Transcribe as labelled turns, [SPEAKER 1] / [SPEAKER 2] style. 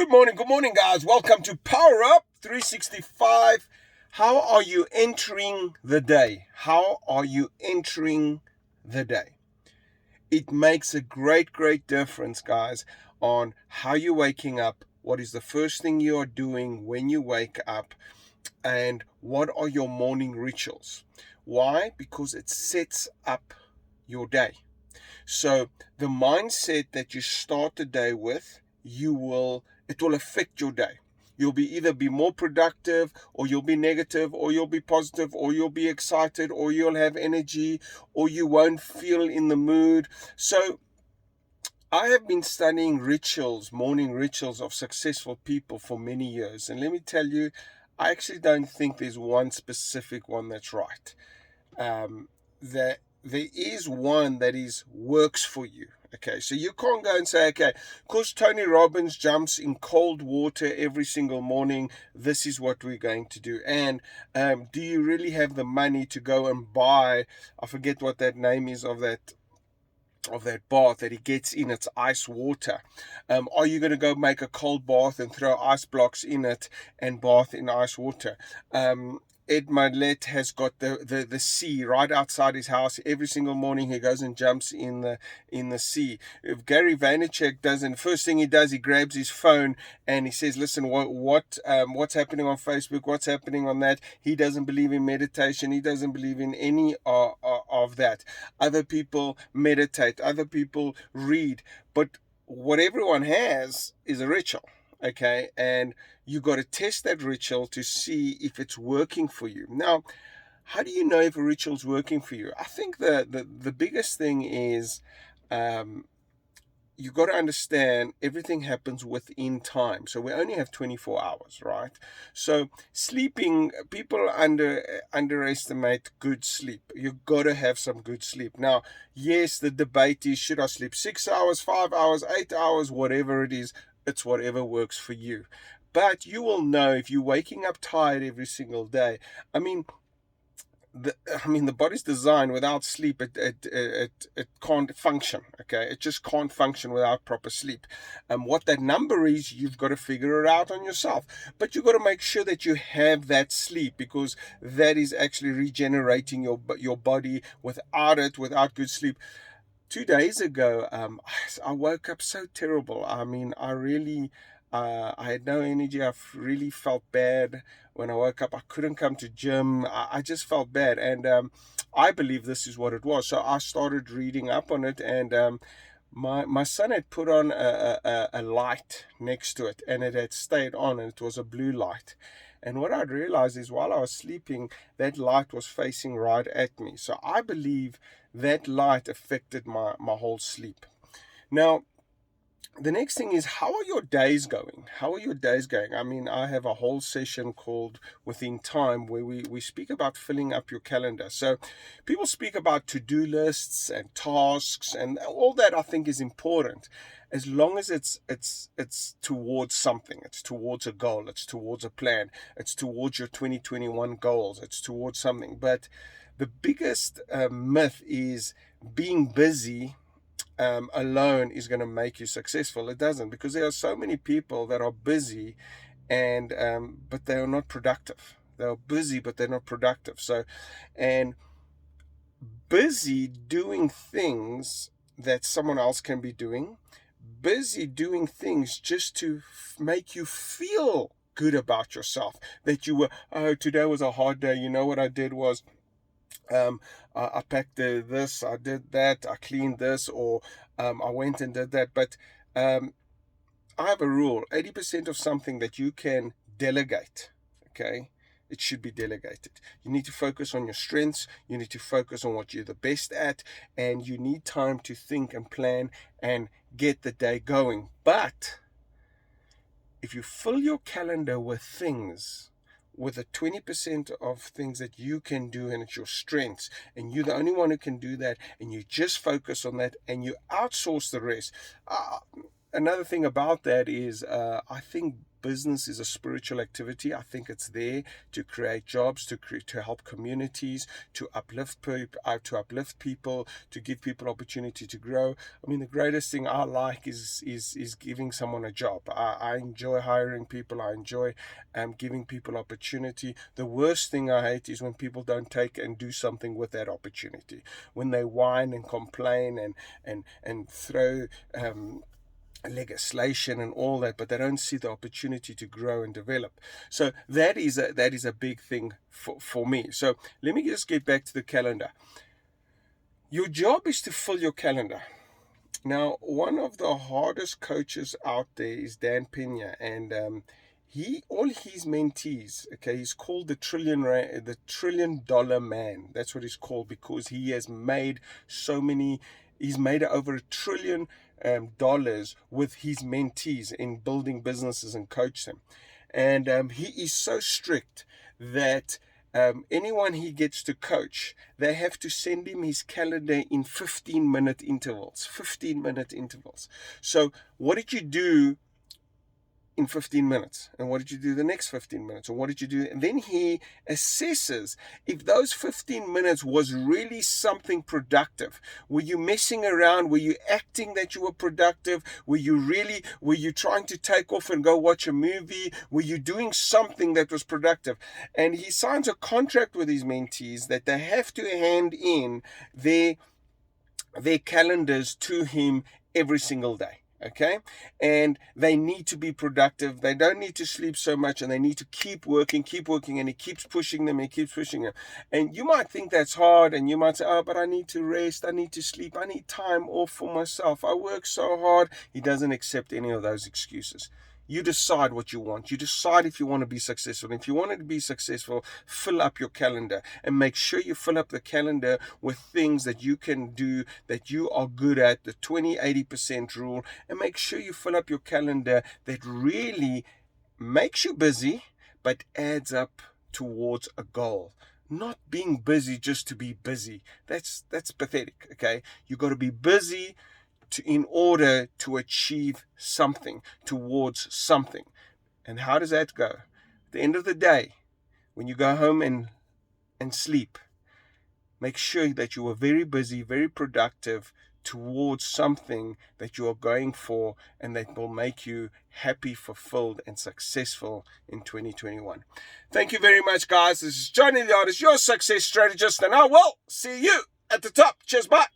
[SPEAKER 1] Good morning, guys. Welcome to Power Up 365. How are you entering the day? How are you entering the day? It makes a great difference, guys, on how you're waking up, what is the first thing you are doing when you wake up, and what are your morning rituals. Why? Because it sets up your day. So the mindset that you start the day with, it will affect your day. You'll either be more productive, or you'll be negative, or you'll be positive, or you'll be excited, or you'll have energy, or you won't feel in the mood. So I have been studying morning rituals of successful people for many years. And let me tell you, I actually don't think there's one specific one that's right. That there is one that works for you. Okay, so you can't go and say, okay, because Tony Robbins jumps in cold water every single morning, this is what we're going to do. And do you really have the money to go and buy, I forget what that name is of that bath that he gets in, it's ice water. Are you going to go make a cold bath and throw ice blocks in it and bath in ice water? Ed Milet has got the sea right outside his house. Every single morning he goes and jumps in the sea. If Gary Vaynerchuk doesn't, first thing he does, he grabs his phone and he says, listen, what's happening on Facebook, what's happening on that. He doesn't believe in meditation. He doesn't believe in any of that. Other people meditate, other people read, but what everyone has is a ritual. Okay, and you got to test that ritual to see if it's working for you. Now, how do you know if a ritual is working for you? I think the biggest thing is you got to understand everything happens within time. So we only have 24 hours, right? So sleeping, people underestimate good sleep. You got to have some good sleep. Now, yes, the debate is, should I sleep 6 hours, 5 hours, 8 hours, whatever it is. It's whatever works for you. But you will know if you're waking up tired every single day. I mean, the body's designed without sleep. It can't function. Okay, it just can't function without proper sleep. And what that number is, you've got to figure it out on yourself. But you've got to make sure that you have that sleep, because that is actually regenerating your body. Without good sleep. 2 days ago, I woke up so terrible. I mean, I had no energy. I really felt bad when I woke up. I couldn't come to gym. I just felt bad, and I believe this is what it was. So I started reading up on it, and my son had put on a light next to it, and it had stayed on, and it was a blue light. And what I'd realized is, while I was sleeping, that light was facing right at me. So I believe that light affected my whole sleep. Now, the next thing is, how are your days going? How are your days going? I mean, I have a whole session called Within Time, where we speak about filling up your calendar. So people speak about to-do lists and tasks, and all that I think is important, as long as it's towards something. It's towards a goal. It's towards a plan. It's towards your 2021 goals. It's towards something. But the biggest myth is being busy alone is going to make you successful. It doesn't, because there are so many people that are busy and but they are not productive. They are busy, but they're not productive. So, and busy doing things that someone else can be doing, busy doing things just to make you feel good about yourself, that you were, oh, today was a hard day. You know what I did was, I packed this, I did that, I cleaned this, or I went and did that. But I have a rule: 80% of something that you can delegate, okay, it should be delegated. You need to focus on your strengths, you need to focus on what you're the best at, and you need time to think and plan and get the day going. But if you fill your calendar with things, with the 20% of things that you can do, and it's your strengths, and you're the only one who can do that, and you just focus on that, and you outsource the rest. Another thing about that is, I think business is a spiritual activity. I think it's there to create jobs, to help communities, to uplift people, to give people opportunity to grow. I mean, the greatest thing I like is giving someone a job. I enjoy hiring people. I enjoy giving people opportunity. The worst thing I hate is when people don't take and do something with that opportunity. When they whine and complain and throw legislation and all that, but they don't see the opportunity to grow and develop. So that is a big thing for me. So let me just get back to the calendar. Your job is to fill your calendar. Now, one of the hardest coaches out there is Dan Pena, and all his mentees, okay, he's called the $1 trillion man. That's what he's called, because he has made he's made over $1 trillion with his mentees in building businesses and coach them. And he is so strict that anyone he gets to coach, they have to send him his calendar in 15-minute intervals. 15-minute intervals. So what did you do in 15 minutes? And what did you do the next 15 minutes? And what did you do? And then he assesses if those 15 minutes was really something productive. Were you messing around? Were you acting that you were productive? Were you trying to take off and go watch a movie? Were you doing something that was productive? And he signs a contract with his mentees that they have to hand in their calendars to him every single day. Okay, and they need to be productive. They don't need to sleep so much, and they need to keep working, and he keeps pushing them, And you might think that's hard, and you might say, oh, but I need to rest, I need to sleep, I need time off for myself, I work so hard. He doesn't accept any of those excuses. You decide what you want. You decide if you want to be successful. If you want to be successful, fill up your calendar, and make sure you fill up the calendar with things that you can do, that you are good at, the 20-80% rule, and make sure you fill up your calendar that really makes you busy, but adds up towards a goal. Not being busy just to be busy. That's pathetic, okay? You got to be busy in order to achieve something, towards something. And how does that go? At the end of the day, when you go home and sleep, make sure that you are very busy, very productive towards something that you are going for, and that will make you happy, fulfilled, and successful in 2021. Thank you very much, guys. This is Johnny Eliades, your success strategist, and I will see you at the top. Cheers, bye.